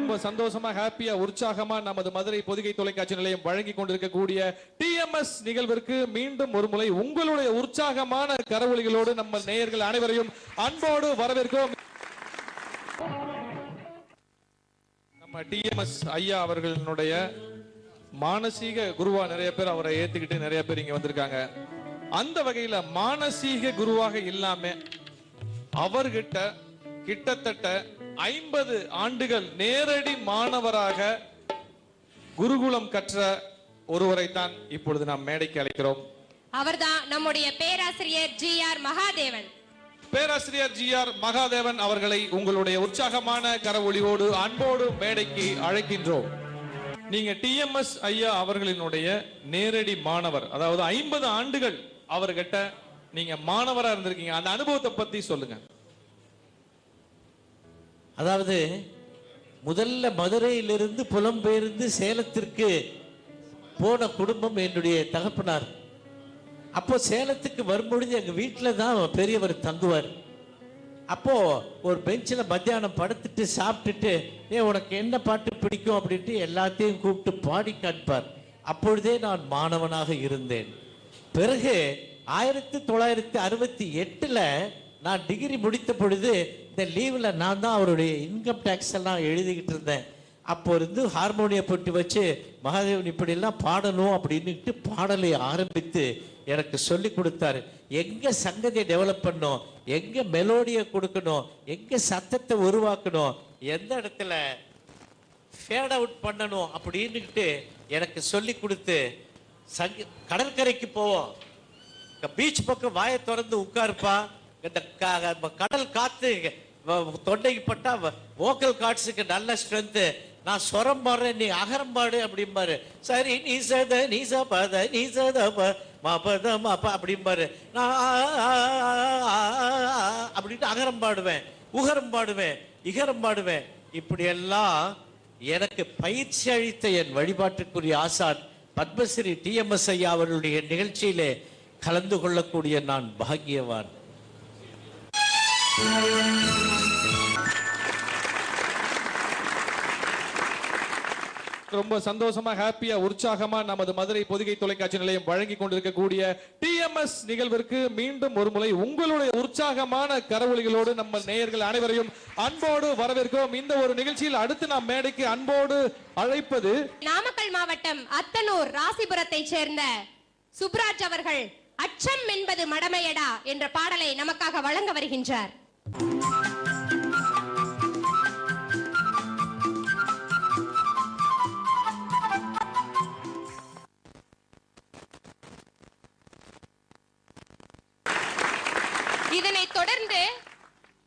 ரொம்ப சந்தோஷமா ஹாப்பியா உற்சாகமா நமது மதுரை பொதிகை தொலைக்காட்சி நிலையம் வழங்கி கொண்டிருக்கக்கூடிய டிஎம்எஸ் நிகழ்விற்கு மீண்டும் ஒரு முறை உங்களுடைய உற்சாகமான கரவொலிகளோடு நம்ம நேயர்கள் அனைவரையும் அன்போடு வரவேற்கிறோம். நம்ம டிஎம்எஸ் ஐயா அவர்களுடைய மானசீக குருவா நிறைய பேர் அவரை ஏத்துக்கிட்டு நிறைய பேர் இங்க வந்திருக்காங்க. அந்த வகையில மானசீக குருவாக இல்லாம அவர்கிட்ட கிட்டத்தட்ட 50 ஆண்டுகள் நேரடி மாணவராக குருகுலம் கற்ற ஒருவரை தான் இப்பொழுது நாம் மேடைக்கு அழைக்கிறோம். அவர்தான் நம்முடைய பேராசிரியர் ஜி.ஆர். மகாதேவன். பேராசிரியர் ஜி.ஆர். மகாதேவன் அவர்களை உங்களுடைய உற்சாகமான கரவொலியோடு அன்போடு மேடைக்கு அழைக்கின்றோம். நீங்க டிஎம்எஸ் ஐயா அவர்களினுடைய நேரடி மாணவர், அதாவது 50 ஆண்டுகள் அவர்கிட்ட நீங்க மாணவரா இருந்திருக்கீங்க. அந்த அனுபவத்தை பத்தி சொல்லுங்க. அதாவது முதல்ல மதுரையிலிருந்து புலம்பெயர்ந்து சேலத்திற்கு போன குடும்பம் என்னுடைய தகப்பனார். அப்போ சேலத்துக்கு வரும்பொழுது எங்க வீட்டில் தான் பெரியவர் தங்குவார். அப்போ ஒரு பெஞ்சில் மத்தியானம் படுத்துட்டு சாப்பிட்டுட்டு உனக்கு என்ன பாட்டு பிடிக்கும் அப்படின்ட்டு எல்லாத்தையும் கூப்பிட்டு பாடி காண்பார். அப்பொழுதே நான் மாணவனாக இருந்தேன். பிறகு 1968 நான் டிகிரி முடித்த பொழுது இந்த லீவில் நான் தான் அவருடைய இன்கம் டேக்ஸ் எல்லாம் எழுதிக்கிட்டு இருந்தேன். அப்போ இருந்து ஹார்மோனிய போட்டு வச்சு மகாதேவன் இப்படியெல்லாம் பாடணும் அப்படின்னுட்டு பாடலை ஆரம்பித்து எனக்கு சொல்லி கொடுத்தாரு. எங்கே சங்கதியை டெவலப் பண்ணணும், எங்கே மெலோடியை கொடுக்கணும், எங்கே சத்தத்தை உருவாக்கணும், எந்த இடத்துல ஃபேட் அவுட் பண்ணணும் அப்படின்னுக்கிட்டு எனக்கு சொல்லி கொடுத்து கடற்கரைக்கு போவோம். பீச் பக்கம் வாயை திறந்து உட்காருப்பா. இந்த கடல் காத்து தொண்டைக்கு பட்டா வோக்கல் கார்ட்ஸுக்கு நல்ல ஸ்ட்ரென்த்து. நான் சொரம் பாடுறேன், நீ அகரம் பாடு அப்படிம்பாரு. சரி நீ சத நீ சபத நீ சத மபத மப அப்படிம்பாரு. நான் அப்படின்ட்டு அகரம் பாடுவேன், உகரம் பாடுவேன், இகரம் பாடுவேன். இப்படியெல்லாம் எனக்கு பயிற்சி அளித்த என் வழிபாட்டுக்குரிய ஆசான் பத்மஸ்ரீ டிஎம்எஸ் ஐயா அவர்களுடைய நிகழ்ச்சியிலே கலந்து கொள்ளக்கூடிய நான் பாக்கியவான். ரொம்ப சந்தோஷமா ஹாப்பியா உற்சாகமா நமது மதுரை பொதிகை தொலைக்காட்சி நிலையம் வழங்கி கொண்டிருக்கக்கூடிய டிஎம்எஸ் நிகழ்விற்கு மீண்டும் ஒரு முறை உங்களுடைய உற்சாகமான கரவொலிகளோடு நம்ம நேயர்கள் அனைவரையும் அன்போடு வரவேற்கிறோம். இந்த ஒரு நிகழ்ச்சியில் அடுத்து நாம் மேடைக்கு அன்போடு அழைப்பது நாமக்கல் மாவட்டம் அத்தனூர் ராசிபுரத்தை சேர்ந்த சுப்ராஜ் அவர்கள் அச்சம் என்பது மடமையடா என்ற பாடலை நமக்காக வழங்க வருகின்றார். இதனை தொடர்ந்து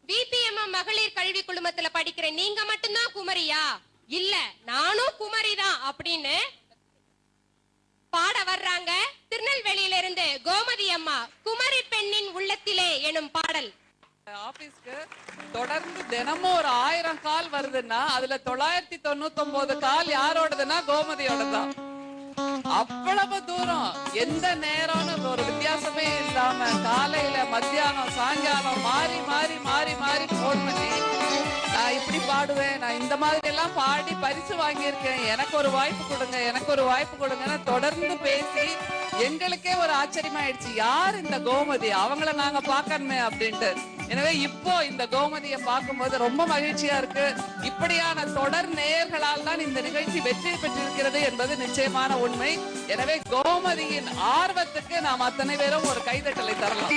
விபிஎம் மகளிர் கல்வி குழுமத்துல படிக்கிற நீங்க மட்டும்தான் குமரியா, இல்ல நானும் குமரிதான் அப்படின்னு பாட வர்றாங்க. திருநெல்வேலியில இருந்து கோமதி அம்மா குமரி பெண்ணின் உள்ளத்திலே எனும் பாடல். ஆபீஸ்க்கு தொடர்ந்து தினமும் ஒரு 1000 கால் வருதுன்னா அதுல 999 கால் யாரோடதுன்னா கோமதியோடதான். அவ்வளவு தூரம் எந்த நேரம்னு ஒரு வித்தியாசமே இல்லாம காலையில மத்தியானம் சாயங்காலம் மாறி மாறி மாறி மாறி போன் பண்ணி நான் இப்படி பாடுவேன், நான் இந்த மாதிரி எல்லாம் பாடி பரிசு வாங்கியிருக்கேன், எனக்கு ஒரு வாய்ப்பு கொடுங்க, எனக்கு ஒரு வாய்ப்பு கொடுங்கன்னு தொடர்ந்து பேசி எங்களுக்கே ஒரு ஆச்சரியமாயிடுச்சு. யார் இந்த கோமதி, அவங்கள நாங்க பாக்கணுமே அப்படின்ட்டு. எனவே இப்போ இந்த கோமதியை பார்க்கும்போது ரொம்ப மகிழ்ச்சியா இருக்கு. இப்படியான தொடர் நேயர்களால் தான் இந்த நிகழ்ச்சி வெற்றி பெற்றிருக்கிறது என்பது நிச்சயமான உண்மை. எனவே கோமதியின் ஆர்வத்துக்கு நாம் அத்தனை பேரும் ஒரு கைதட்டலை தரலாம்.